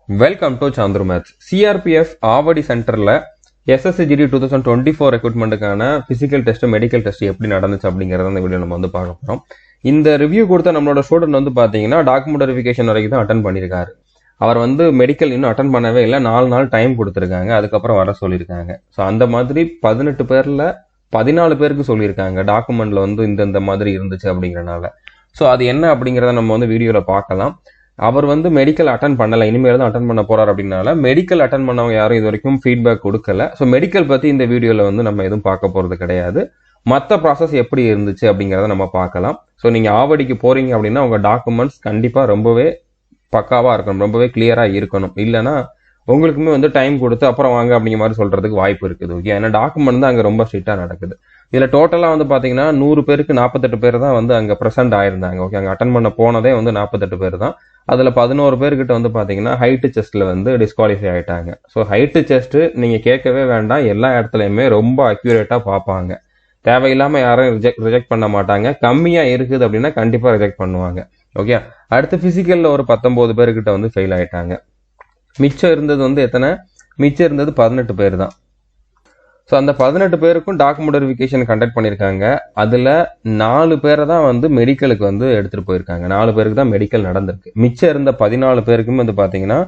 Welcome to Chandru maths. CRPF Avadi சென்டரில் SSC GD 2024 ரெக்ரூட்மெண்ட்டுக்கான physical test medical test எப்படி நடந்துச்சு அப்படிங்கிறத இந்த வீடியோ நம்ம வந்து பார்க்க போகிறோம். இந்த ரிவ்யூ கொடுத்த நம்மளோட ஸ்டூடெண்ட் வந்து பார்த்தீங்கன்னா டாக்குமெண்ட் வெரிஃபிகேஷன் வரைக்கும் தான் அட்டன் பண்ணியிருக்காரு. அவர் வந்து மெடிக்கல் இன்னும் அட்டன் பண்ணவே இல்லை, 4 நாள் டைம் கொடுத்துருக்காங்க, அதுக்கப்புறம் வர சொல்லியிருக்காங்க. ஸோ அந்த மாதிரி 18 பேரில் 14 பேருக்கு சொல்லியிருக்காங்க டாக்குமெண்ட்ல வந்து இந்த மாதிரி இருந்துச்சு அப்படிங்கிறனால. ஸோ அது என்ன அப்படிங்கிறத நம்ம வந்து வீடியோவில் பார்க்கலாம். அவர் வந்து மெடிக்கல் அட்டன் பண்ணல, இனிமேல் தான் அட்டன் பண்ண போறாரு அப்படின்னால மெடிக்கல் அட்டன் பண்ணவங்க யாரும் இது வரைக்கும் ஃபீட்பேக் கொடுக்கல. ஸோ மெடிக்கல் பத்தி இந்த வீடியோல வந்து நம்ம எதுவும் பார்க்க போறது கிடையாது. மற்ற ப்ராசஸ் எப்படி இருந்துச்சு அப்படிங்கிறத நம்ம பார்க்கலாம். ஸோ நீங்க ஆவடிக்கு போறீங்க அப்படின்னா உங்க டாக்குமெண்ட்ஸ் கண்டிப்பா ரொம்பவே பக்காவா இருக்கணும், ரொம்பவே கிளியரா இருக்கணும். இல்லைன்னா உங்களுக்குமே வந்து டைம் கொடுத்து அப்புறம் வாங்க அப்படிங்கிற மாதிரி சொல்றதுக்கு வாய்ப்பு இருக்குது. ஓகே, ஏன்னா டாக்குமெண்ட் தான் அங்கே ரொம்ப ஸ்ட்ரிக்டா நடக்குது. இதுல டோட்டலா வந்து பாத்தீங்கன்னா 100 பேருக்கு 48 பேர் தான் வந்து அங்க பிரசன்ட் ஆயிருந்தாங்க. ஓகே, அங்க அட்டன் பண்ண போனதே வந்து 48 பேர் தான். அதுல 11 பேர்கிட்ட வந்து பாத்தீங்கன்னா ஹைட் செஸ்ட்ல வந்து டிஸ்குவாலிஃபை ஆயிட்டாங்க. ஸோ ஹைட் செஸ்ட் நீங்க கேட்கவே வேண்டாம், எல்லா இடத்துலயுமே ரொம்ப அக்யூரேட்டா பார்ப்பாங்க. தேவையில்லாம யாரும் ரிஜெக்ட் பண்ண மாட்டாங்க. கம்மியா இருக்குது அப்படின்னா கண்டிப்பா ரிஜெக்ட் பண்ணுவாங்க. ஓகே, அடுத்து பிசிக்கல்ல ஒரு 19 பேர்கிட்ட வந்து ஃபெயில் ஆயிட்டாங்க. மிச்சம் இருந்தது வந்து எத்தனை? மிச்சம் இருந்தது 18 பேர் தான். ஸோ அந்த 18 பேருக்கும் டாக்குமெண்ட் வெரிஃபிகேஷன் கண்டக்ட் பண்ணியிருக்காங்க. அதில் 4 பேரை தான் வந்து மெடிக்கலுக்கு வந்து எடுத்துகிட்டு போயிருக்காங்க. 4 பேருக்கு தான் மெடிக்கல் நடந்திருக்கு. மிச்சம் இருந்த 14 பேருக்குமே வந்து பார்த்தீங்கன்னா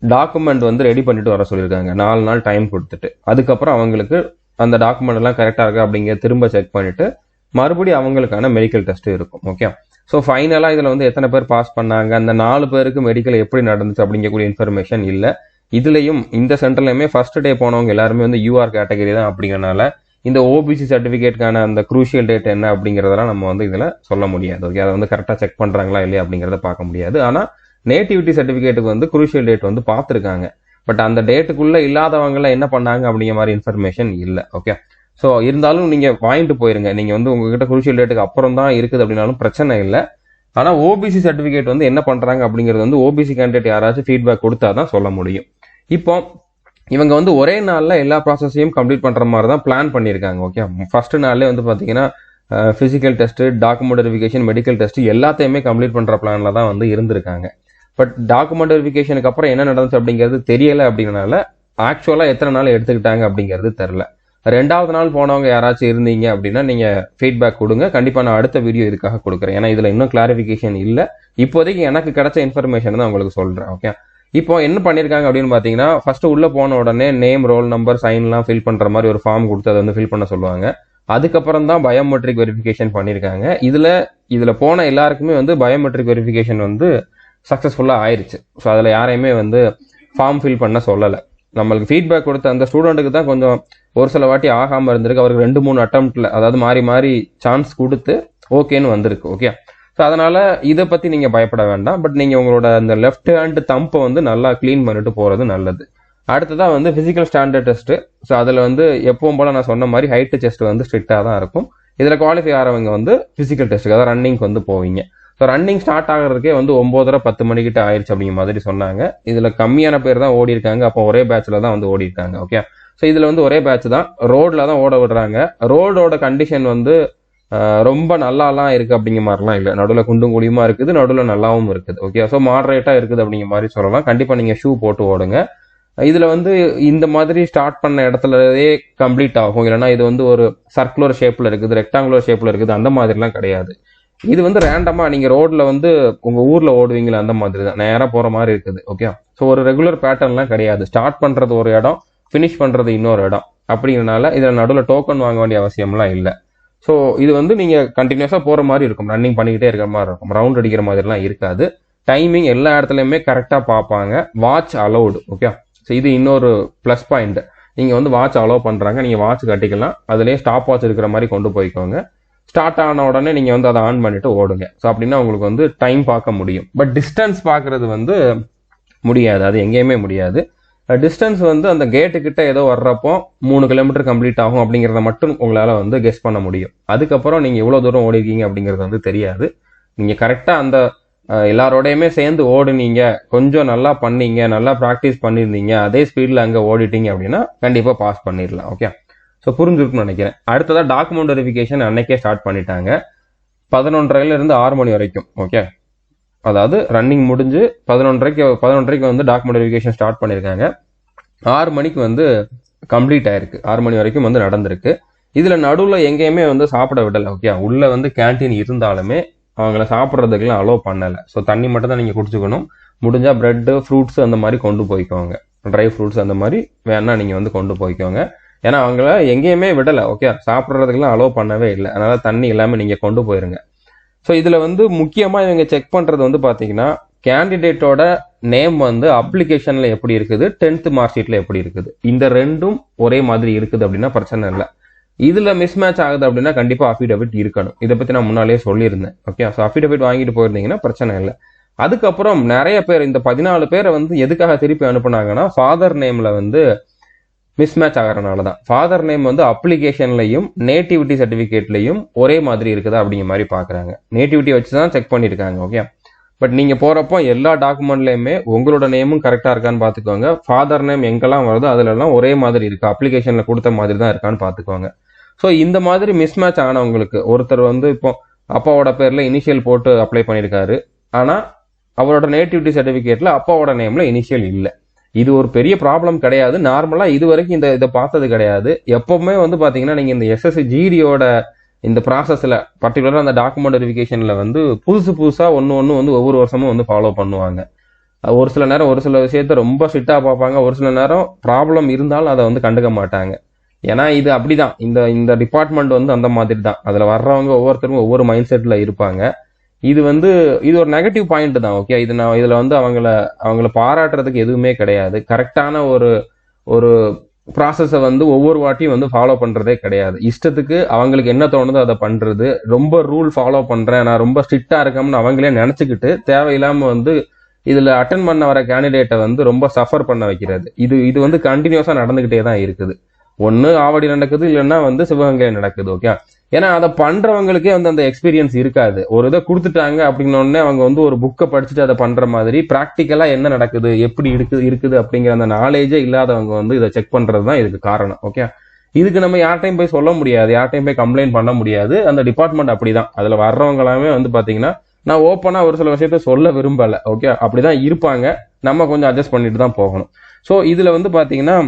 டாக்குமெண்ட் வந்து ரெடி பண்ணிட்டு வர சொல்லியிருக்காங்க, 4 நாள் டைம் கொடுத்துட்டு. அதுக்கப்புறம் அவங்களுக்கு அந்த டாக்குமெண்ட் எல்லாம் கரெக்டாக இருக்கா அப்படிங்கிற திரும்ப செக் பண்ணிட்டு மறுபடியும் அவங்களுக்கான மெடிக்கல் டெஸ்ட் இருக்கும். ஓகே, ஸோ ஃபைனலாக இதில் வந்து எத்தனை பேர் பாஸ் பண்ணாங்க, அந்த 4 பேருக்கு மெடிக்கல் எப்படி நடந்துச்சு அப்படிங்கக்கூடிய இன்ஃபர்மேஷன் இல்லை. இதுலயும் இந்த சென்டர்லயுமே ஃபர்ஸ்ட் டே போனவங்க எல்லாருமே வந்து யூஆர் கேட்டகரி தான். அப்படிங்கறனால இந்த ஓபிசி சர்டிபிகேட்கான அந்த குரூஷியல் டேட் என்ன அப்படிங்கறதெல்லாம் நம்ம வந்து இதுல சொல்ல முடியாது. ஓகே, அதை வந்து கரெக்டா செக் பண்றாங்களா இல்லையா அப்படிங்கறத பார்க்க முடியாது. ஆனா நேட்டிவிட்டி சர்டிபிகேட்டுக்கு வந்து குரூஷியல் டேட் வந்து பார்த்துருக்காங்க. பட் அந்த டேட்டுக்குள்ள இல்லாதவங்க என்ன பண்ணாங்க அப்படிங்கிற மாதிரி இன்ஃபர்மேஷன் இல்லை. ஓகே, ஸோ இருந்தாலும் நீங்க வாங்கிட்டு போயிருங்க. நீங்க வந்து உங்ககிட்ட குரூஷியல் டேட்டுக்கு அப்புறம் தான் இருக்குது அப்படின்னாலும் பிரச்சனை இல்லை. ஆனா ஓபிசி சர்டிபிகேட் வந்து என்ன பண்றாங்க அப்படிங்கிறது வந்து ஓபிசி கேண்டிடேட் யாராச்சும் ஃபீட்பேக் கொடுத்தாதான் சொல்ல முடியும். இப்போ இவங்க வந்து ஒரே நாள்ல எல்லா ப்ராசஸையும் கம்ப்ளீட் பண்ற மாதிரி தான் பிளான் பண்ணியிருக்காங்க. ஓகே, ஃபர்ஸ்ட் நாள்லேயே வந்து பாத்தீங்கன்னா physical test, document verification, medical test எல்லாத்தையுமே கம்ப்ளீட் பண்ற பிளான்ல தான் வந்து இருந்திருக்காங்க. பட் டாக்குமெண்ட் வெரிஃபிகேஷனுக்கு அப்புறம் என்ன நடந்துச்சு அப்படிங்கிறது தெரியல. அப்படிங்கறனால ஆக்சுவலா எத்தனை நாள் எடுத்துக்கிட்டாங்க அப்படிங்கிறது தெரியல. 2வது நாள் போனவங்க யாராச்சும் இருந்தீங்க அப்படின்னா நீங்க ஃபீட்பேக் கொடுங்க. கண்டிப்பா நான் அடுத்த வீடியோ இதுக்காக கொடுக்குறேன். ஏன்னா இதுல இன்னும் கிளாரிபிகேஷன் இல்லை. இப்போதைக்கு எனக்கு கிடைச்ச இன்ஃபர்மேஷன் தான் உங்களுக்கு சொல்றேன். ஓகே, இப்போ என்ன பண்ணிருக்காங்க அப்படின்னு பாத்தீங்கன்னா ஃபர்ஸ்ட் உள்ள போன உடனே நேம், ரோல் நம்பர், சைன்லாம் ஃபில் பண்ற மாதிரி ஒரு ஃபார்ம் கொடுத்து அதை வந்து ஃபில் பண்ண சொல்லுவாங்க. அதுக்கப்புறம் தான் பயோமெட்ரிக் வெரிஃபிகேஷன் பண்ணிருக்காங்க. இதுல போன எல்லாருக்குமே வந்து பயோமெட்ரிக் வெரிஃபிகேஷன் வந்து சக்சஸ்ஃபுல்லா ஆயிருச்சு. ஸோ அதுல யாரையுமே வந்து ஃபார்ம் ஃபில் பண்ண சொல்லலை. நம்மளுக்கு ஃபீட்பேக் கொடுத்த அந்த ஸ்டூடெண்ட்டுக்கு தான் கொஞ்சம் ஒரு சில வாட்டி ஆகாம இருந்திருக்கு. அவருக்கு 2-3 அட்டம்ப்ட்ல, அதாவது மாறி மாறி சான்ஸ் கொடுத்து ஓகேன்னு வந்திருக்கு. ஓகே, ஸோ அதனால இதை பத்தி நீங்க பயப்பட வேண்டாம். பட் நீங்க உங்களோட அந்த லெஃப்ட் ஹேண்ட் தம்பை வந்து நல்லா கிளீன் பண்ணிட்டு போறது நல்லது. அடுத்ததான் வந்து பிசிக்கல் ஸ்டாண்டர்ட் டெஸ்ட். ஸோ அதுல வந்து எப்பவும் போல நான் சொன்ன மாதிரி ஹைட் செஸ்ட் வந்து ஸ்ட்ரிக்டா தான் இருக்கும். இதுல குவாலிஃபை ஆகிறவங்க வந்து பிசிக்கல் டெஸ்ட்டுக்கு, அதாவது ரன்னிங்க்கு வந்து போவீங்க. ஸோ ரன்னிங் ஸ்டார்ட் ஆகிறதுக்கே வந்து 9:30-10 மணிக்கிட்ட ஆயிடுச்சு அப்படிங்கிற மாதிரி சொன்னாங்க. இதுல கம்மியான பேர் தான் ஓடி இருக்காங்க. அப்போ ஒரே பேட்ச்ல தான் வந்து ஓடி இருக்காங்க. ஓகே, ஸோ இதுல வந்து ஒரே பேட்ச் தான், ரோட்ல தான் ஓட விடுறாங்க. ரோடோட கண்டிஷன் வந்து ரொம்ப நல்லாலாம் இருக்கு அப்படிங்கிற மாதிரிலாம் இல்லை. நடுவில் குண்டும் குழியுமா இருக்குது, நடுவில் நல்லாவும் இருக்குது. ஓகே, ஸோ மாடரேட்டா இருக்குது அப்படிங்கிற மாதிரி சொல்லலாம். கண்டிப்பா நீங்க ஷூ போட்டு ஓடுங்க. இதுல வந்து இந்த மாதிரி ஸ்டார்ட் பண்ண இடத்துலயே கம்ப்ளீட் ஆகும். இல்லைன்னா இது வந்து ஒரு சர்க்குலர் ஷேப்ல இருக்குது, ரெக்டாங்குலர் ஷேப்ல இருக்குது, அந்த மாதிரிலாம் கிடையாது. இது வந்து ரேண்டமா நீங்க ரோட்ல வந்து உங்க ஊர்ல ஓடுவீங்களா அந்த மாதிரி தான் நேரா போற மாதிரி இருக்குது. ஓகே, ஸோ ஒரு ரெகுலர் பேட்டர்ன்லாம் கிடையாது. ஸ்டார்ட் பண்றது ஒரு இடம், ஃபினிஷ் பண்றது இன்னொரு இடம். அப்படிங்கிறனால இதுல நடுவில் டோக்கன் வாங்க வேண்டிய அவசியம்லாம் இல்லை. ஸோ இது வந்து நீங்க கண்டினியூஸா போற மாதிரி இருக்கும், ரன்னிங் பண்ணிக்கிட்டே இருக்கிற மாதிரி இருக்கும், ரவுண்ட் அடிக்கிற மாதிரிலாம் இருக்காது. டைமிங் எல்லா இடத்துலயுமே கரெக்டா பார்ப்பாங்க. Watch allowed. ஓகே, ஸோ இது இன்னொரு பிளஸ் பாயிண்ட். நீங்க வந்து வாட்ச் அலோவ் பண்றாங்க, நீங்க வாட்ச் கட்டிக்கலாம். அதுலேயே ஸ்டாப் வாட்ச் இருக்கிற மாதிரி கொண்டு போய்க்கோங்க. ஸ்டார்ட் ஆன உடனே நீங்க வந்து அதை ஆன் பண்ணிட்டு ஓடுங்க. ஸோ அப்படின்னா உங்களுக்கு வந்து டைம் பார்க்க முடியும். பட் டிஸ்டன்ஸ் பார்க்கறது வந்து முடியாது, அது எங்கேயுமே முடியாது. டிஸ்டன்ஸ் வந்து அந்த கேட்டு கிட்ட ஏதோ வர்றப்போ 3 கிலோமீட்டர் கம்ப்ளீட் ஆகும் அப்படிங்கிறத மட்டும் உங்களால வந்து கெஸ் பண்ண முடியும். அதுக்கப்புறம் நீங்க எவ்வளவு தூரம் ஓடிருக்கீங்க அப்படிங்கிறது வந்து தெரியாது. நீங்க கரெக்டா அந்த எல்லாரோடையுமே சேர்ந்து ஓடுனீங்க, கொஞ்சம் நல்லா பண்ணீங்க, நல்லா ப்ராக்டிஸ் பண்ணியிருந்தீங்க, அதே ஸ்பீட்ல அங்க ஓடிட்டீங்க அப்படின்னா கண்டிப்பா பாஸ் பண்ணிடலாம். ஓகே, ஸோ புரிஞ்சிருக்குன்னு நினைக்கிறேன். அடுத்ததா டாக்குமெண்ட் வெரிஃபிகேஷன் அன்னைக்கே ஸ்டார்ட் பண்ணிட்டாங்க. 11:30 இருந்து 6 மணி வரைக்கும். ஓகே, அதாவது ரன்னிங் முடிஞ்சு 11:30க்கு வந்து டாக்குமெண்ட் வெரிஃபிகேஷன் ஸ்டார்ட் பண்ணியிருக்காங்க. 6 மணிக்கு வந்து கம்ப்ளீட் ஆயிருக்கு. 6 மணி வரைக்கும் வந்து நடந்திருக்கு. இதுல நடுவில் எங்கேயுமே வந்து சாப்பிட விடலை. ஓகே, உள்ள வந்து கேன்டீன் இருந்தாலுமே அவங்கள சாப்பிட்றதுக்கெல்லாம் அலோவ் பண்ணலை. ஸோ தண்ணி மட்டும் தான் நீங்கள் குடிச்சுக்கணும். முடிஞ்சா பிரெட்டு, ஃப்ரூட்ஸ் அந்த மாதிரி கொண்டு போய்க்கோங்க. ட்ரை ஃப்ரூட்ஸ் அந்த மாதிரி வேணா நீங்கள் வந்து கொண்டு போய்க்கோங்க. ஏன்னா அவங்கள எங்கேயுமே விடலை. ஓகே, சாப்பிட்றதுக்கெல்லாம் அலோவ் பண்ணவே இல்லை. அதனால தண்ணி எல்லாமே நீங்கள் கொண்டு போயிருங்க. ஸோ இதில் வந்து முக்கியமாக இவங்க செக் பண்ணுறது வந்து பார்த்தீங்கன்னா கேண்டிடேட்டோட நேம் வந்து அப்ளிகேஷனில் எப்படி இருக்குது, 10th மார்க் ஷீட்டில் எப்படி இருக்குது, இந்த ரெண்டும் ஒரே மாதிரி இருக்குது அப்படின்னா பிரச்சனை இல்லை. இதில் மிஸ்மேட்ச் ஆகுது அப்படின்னா கண்டிப்பாக அஃபிடவிட் இருக்கணும். இதை பற்றி நான் முன்னாலேயே சொல்லியிருந்தேன். ஓகே, ஸோ அஃபிடவிட் வாங்கிட்டு போயிருந்தீங்கன்னா பிரச்சனை இல்லை. அதுக்கப்புறம் நிறைய பேர் இந்த 14 பேரை வந்து எதுக்காக திருப்பி அனுப்புனாங்கன்னா ஃபாதர் நேமில் வந்து மிஸ்மேட்ச் ஆகிறனால தான். ஃபாதர் நேம் வந்து அப்ளிகேஷன்லையும் நேட்டிவிட்டி சர்டிஃபிகேட்லையும் ஒரே மாதிரி இருக்குதா அப்படிங்கிற மாதிரி பார்க்குறாங்க. நேட்டிவிட்டி வச்சு தான் செக் பண்ணியிருக்காங்க. ஓகே, பட் நீங்கள் போகிறப்போ எல்லா டாக்குமெண்ட்லையுமே உங்களோட நேமும் கரெக்டாக இருக்கான்னு பார்த்துக்கோங்க. ஃபாதர் நேம் எங்கெல்லாம் வருதோ அதுலலாம் ஒரே மாதிரி இருக்கு, அப்ளிகேஷனில் கொடுத்த மாதிரி தான் இருக்கான்னு பார்த்துக்கோங்க. ஸோ இந்த மாதிரி மிஸ்மேட்ச் ஆனவங்களுக்கு ஒருத்தர் வந்து இப்போ அப்பாவோட பேரில் இனிஷியல் போட்டு அப்ளை பண்ணியிருக்காரு, ஆனால் அவரோட நேட்டிவிட்டி சர்டிஃபிகேட்டில் அப்பாவோட நேமில் இனிஷியல் இல்லை. இது ஒரு பெரிய ப்ராப்ளம் கிடையாது. நார்மலாக இது வரைக்கும் இதை பார்த்தது கிடையாது. எப்பவுமே வந்து பார்த்தீங்கன்னா நீங்கள் இந்த எஸ்எஸ்சி ஜிடியோட இந்த ப்ராசஸில் பர்டிகுலராக அந்த டாக்குமெண்ட் வெரிஃபிகேஷனில் வந்து புதுசாக ஒன்று வந்து ஒவ்வொரு வருஷமும் வந்து ஃபாலோ பண்ணுவாங்க. ஒரு சில நேரம் ஒரு சில விஷயத்த ரொம்ப ஸ்ட்ரிக்டாக பார்ப்பாங்க, ஒரு சில நேரம் ப்ராப்ளம் இருந்தாலும் அதை வந்து கண்டுக்க மாட்டாங்க. ஏன்னா இது அப்படிதான், இந்த டிபார்ட்மெண்ட் வந்து அந்த மாதிரி தான். அதில் வர்றவங்க ஒவ்வொருத்தரும் ஒவ்வொரு மைண்ட் செட்டில் இருப்பாங்க. இது ஒரு நெகட்டிவ் பாயிண்ட் தான். ஓகே, இதுல வந்து அவங்கள பாராட்டுறதுக்கு எதுவுமே கிடையாது. கரெக்டான ஒரு ப்ராசஸை வந்து ஒவ்வொரு வாட்டியும் வந்து ஃபாலோ பண்றதே கிடையாது. இஷ்டத்துக்கு அவங்களுக்கு என்ன தோணுதோ அதை பண்றது. ரொம்ப ரூல் ஃபாலோ பண்றேன், நான் ரொம்ப ஸ்ட்ரிக்டா இருக்கேன்னு அவங்களே நினைச்சுக்கிட்டு தேவையில்லாம வந்து இதுல அட்டன் பண்ண வர கேண்டிடேட்டை வந்து ரொம்ப சஃபர் பண்ண வைக்கிறது. இது வந்து கண்டினியூஸா நடந்துகிட்டே தான் இருக்குது. ஒன்னு ஆவடி நடக்குது, இல்லைன்னா வந்து சிவகங்கை நடக்குது. ஓகே, ஏன்னா அதை பண்றவங்களுக்கே வந்து அந்த எக்ஸ்பீரியன்ஸ் இருக்காது. ஒரு இதை கொடுத்துட்டாங்க அப்படின்னோடனே அவங்க வந்து ஒரு புக்கை படிச்சுட்டு அதை பண்ற மாதிரி ப்ராக்டிக்கலா என்ன நடக்குது, எப்படி இருக்குது அப்படிங்கிற அந்த நாலேஜே இல்லாதவங்க வந்து இதை செக் பண்றதுதான் இதுக்கு காரணம். ஓகே, இதுக்கு நம்ம யார்ட்டையும் போய் சொல்ல முடியாது, யார்ட்டையும் போய் கம்ப்ளைண்ட் பண்ண முடியாது. அந்த டிபார்ட்மெண்ட் அப்படிதான். அதுல வர்றவங்க எல்லாமே வந்து பாத்தீங்கன்னா நான் ஓப்பனா ஒரு சில விஷயத்த சொல்ல விரும்பல. ஓகே, அப்படிதான் இருப்பாங்க. நம்ம கொஞ்சம் அட்ஜஸ்ட் பண்ணிட்டு தான் போகணும். ஸோ இதுல வந்து பாத்தீங்கன்னா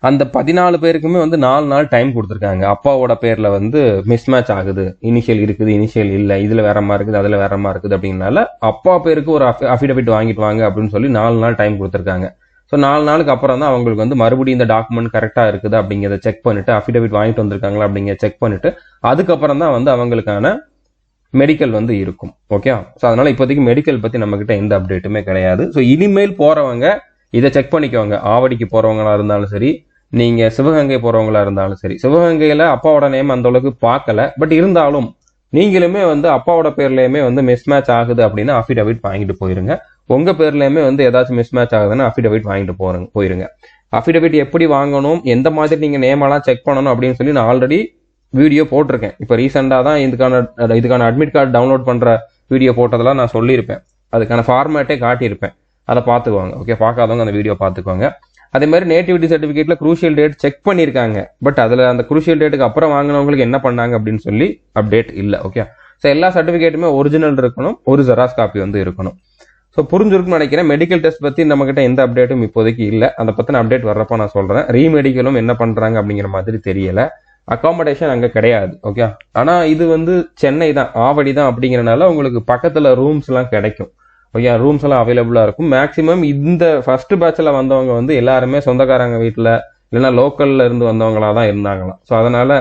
அந்த 14 பேருக்குமே வந்து 4 நாள் டைம் கொடுத்துருக்காங்க. அப்பாவோட பேர்ல வந்து மிஸ்மேட்ச் ஆகுது, இனிஷியல் இருக்குது, இனிஷியல் இல்லை, இதுல வேறமா இருக்குது, அதுல வேறமா இருக்குது அப்படிங்கனால அப்பா பேருக்கு ஒரு அஃபிடவிட் வாங்கிட்டு வாங்க அப்படின்னு சொல்லி 4 நாள் டைம் கொடுத்துருக்காங்க. ஸோ 4 நாளுக்கு அப்புறம் தான் அவங்களுக்கு வந்து மறுபடியும் இந்த டாக்குமெண்ட் கரெக்டா இருக்குது அப்படிங்கிறத செக் பண்ணிட்டு, அஃபிடவிட் வாங்கிட்டு வந்திருக்காங்களா அப்படிங்கிறத செக் பண்ணிட்டு அதுக்கப்புறம் தான் வந்து அவங்களுக்கான மெடிக்கல் வந்து இருக்கும். ஓகே, ஸோ அதனால இப்போதைக்கு மெடிக்கல் பத்தி நம்ம கிட்ட எந்த அப்டேட்டுமே கிடையாது. ஸோ இனிமேல் போறவங்க இதை செக் பண்ணிக்கோங்க. ஆவடிக்கு போறவங்களா இருந்தாலும் சரி, நீங்க சிவகங்கை போறவங்களா இருந்தாலும் சரி. சிவகங்கையில அப்பாவோட நேம் அந்த அளவுக்கு பார்க்கல, பட் இருந்தாலும் நீங்களுமே வந்து அப்பாவோட பேர்லயுமே வந்து மிஸ்மேட்ச் ஆகுது அப்படின்னா அஃபிடவிட் வாங்கிட்டு போயிருங்க. உங்க பேர்லயுமே வந்து ஏதாச்சும் மிஸ்மேட்ச் ஆகுதுன்னா அஃபிடவிட் வாங்கிட்டு போயிருங்க. அஃபிடவிட் எப்படி வாங்கணும், எந்த மாதிரி நீங்க நேமெல்லாம் செக் பண்ணணும் அப்படின்னு சொல்லி நான் ஆல்ரெடி வீடியோ போட்டிருக்கேன். இப்போ ரீசெண்டா தான் இதுக்கான அட்மிட் கார்டு டவுன்லோட் பண்ற வீடியோ போட்டதெல்லாம் நான் சொல்லியிருப்பேன். அதுக்கான ஃபார்மேட்டே காட்டியிருப்பேன். அதை பார்த்துக்குவாங்க. ஓகே, பார்க்காதவங்க அந்த வீடியோ பார்த்துக்குவாங்க. அதே மாதிரி நேட்டிவிட்டி சர்டிஃபிகேட்ல குரூஷியல் டேட் செக் பண்ணியிருக்காங்க. பட் அதுல அந்த குரூஷியல் டேட்டுக்கு அப்புறம் வாங்கினவங்களுக்கு என்ன பண்ணாங்க அப்படின்னு சொல்லி அப்டேட் இல்லை. ஓகே, ஸோ எல்லா சர்டிஃபிகேட்டுமே ஒரிஜினல் இருக்கணும், ஒரு ஜெராக்ஸ் காப்பி வந்து இருக்கணும். ஸோ புரிஞ்சிருக்குன்னு நினைக்கிறேன். மெடிக்கல் டெஸ்ட் பத்தி நம்ம கிட்ட எந்த அப்டேட்டும் இப்போதைக்கு இல்லை. அதை பத்தின அப்டேட் வர்றப்போ நான் சொல்றேன். ரீமெடிக்கலும் என்ன பண்றாங்க அப்படிங்கிற மாதிரி தெரியல. அகாமடேஷன் அங்க கிடையாது. ஓகே, ஆனா இது வந்து சென்னை தான், ஆவடி தான் அப்படிங்கறனால உங்களுக்கு பக்கத்துல ரூம்ஸ் எல்லாம் கிடைக்கும். ஓகே, ரூம்ஸ் எல்லாம் அவைலபிளா இருக்கும். மேக்சிமம் இந்த ஃபர்ஸ்ட் பேட்ச்ல வந்தவங்க வந்து எல்லாருமே சொந்தக்காரங்க வீட்டுல இல்லைன்னா லோக்கல்ல இருந்து வந்தவங்களா தான் இருந்தாங்களாம். ஸோ அதனால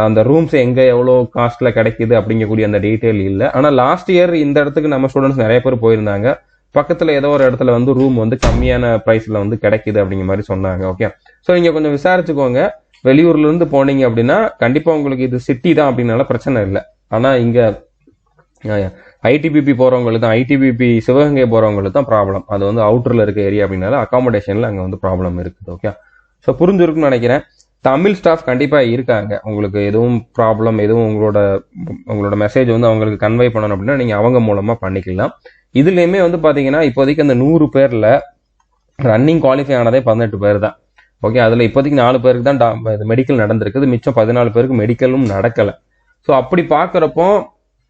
அந்த ரூம்ஸ் எங்க எவ்வளவு காஸ்ட்ல கிடைக்குது அப்படிங்கக்கூடிய அந்த டீட்டெயில் இல்லை. ஆனா லாஸ்ட் இயர் இந்த இடத்துக்கு நம்ம ஸ்டூடெண்ட்ஸ் நிறைய பேர் போயிருந்தாங்க. பக்கத்துல ஏதோ ஒரு இடத்துல வந்து ரூம் வந்து கம்மியான பிரைஸ்ல வந்து கிடைக்குது அப்படிங்கிற மாதிரி சொன்னாங்க. ஓகே, ஸோ நீங்க கொஞ்சம் விசாரிச்சுக்கோங்க. வெளியூர்ல இருந்து போனீங்க அப்படின்னா கண்டிப்பா உங்களுக்கு இது சிட்டி தான் அப்படின்னால பிரச்சனை இல்லை. ஆனா இங்க ஐடிபிபி போறவங்களுக்கு தான், ஐடிபிபி சிவகங்கை போறவங்களுக்கு தான் ப்ராப்ளம். அது வந்து அவுட்டர்ல இருக்க ஏரியா அப்படின்னால அகாமடேஷன்ல அங்க வந்து ப்ராப்ளம் இருக்குது. ஓகே, ஸோ புரிஞ்சிருக்குன்னு நினைக்கிறேன். தமிழ் ஸ்டாஃப் கண்டிப்பா இருக்காங்க. உங்களுக்கு எதுவும் ப்ராப்ளம், எதுவும் உங்களோட மெசேஜ் வந்து அவங்களுக்கு கன்வே பண்ணணும் அப்படின்னா நீங்க அவங்க மூலமா பண்ணிக்கலாம். இதுலயுமே வந்து பாத்தீங்கன்னா இப்போதைக்கு அந்த 100 பேர்ல ரன்னிங் குவாலிஃபை ஆனதே 18 பேர் தான். ஓகே, அதுல இப்போதைக்கு 4 பேருக்கு தான் மெடிக்கல் நடந்திருக்குது. மிச்சம் 14 பேருக்கு மெடிக்கலும் நடக்கல. ஸோ அப்படி பாக்குறப்போ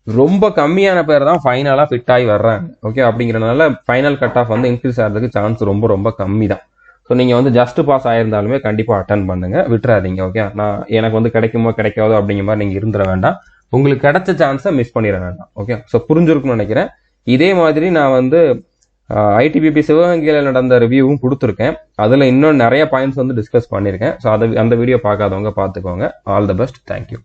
ரொம்ப கம்மியான பேர் தான் ஃபைனலாக ஃபிட் ஆகி வர்றாங்க. ஓகே, அப்படிங்கிறனால ஃபைனல் கட் ஆஃப் வந்து இன்க்ரீஸ் ஆகிறதுக்கு சான்ஸ் ரொம்ப ரொம்ப கம்மி தான். ஸோ நீங்கள் வந்து ஜஸ்ட் பாஸ் ஆயிருந்தாலுமே கண்டிப்பாக அட்டன் பண்ணுங்க, விட்டுறாதீங்க. ஓகே, நான் எனக்கு வந்து கிடைக்குமோ கிடைக்காதோ அப்படிங்கிற மாதிரி நீங்கள் இருந்துட வேண்டாம். உங்களுக்கு கிடைச்ச சான்ஸை மிஸ் பண்ணிட வேண்டாம். ஓகே, ஸோ புரிஞ்சிருக்கும்னு நினைக்கிறேன். இதே மாதிரி நான் வந்து ஐடிபிபி சிவகங்கையில் நடந்த ரிவ்யூவும் கொடுத்துருக்கேன். அதில் இன்னும் நிறைய பாயிண்ட்ஸ் வந்து டிஸ்கஸ் பண்ணியிருக்கேன். ஸோ அந்த வீடியோ பார்க்காதவங்க பார்த்துக்கோங்க. All the best. தேங்க்யூ.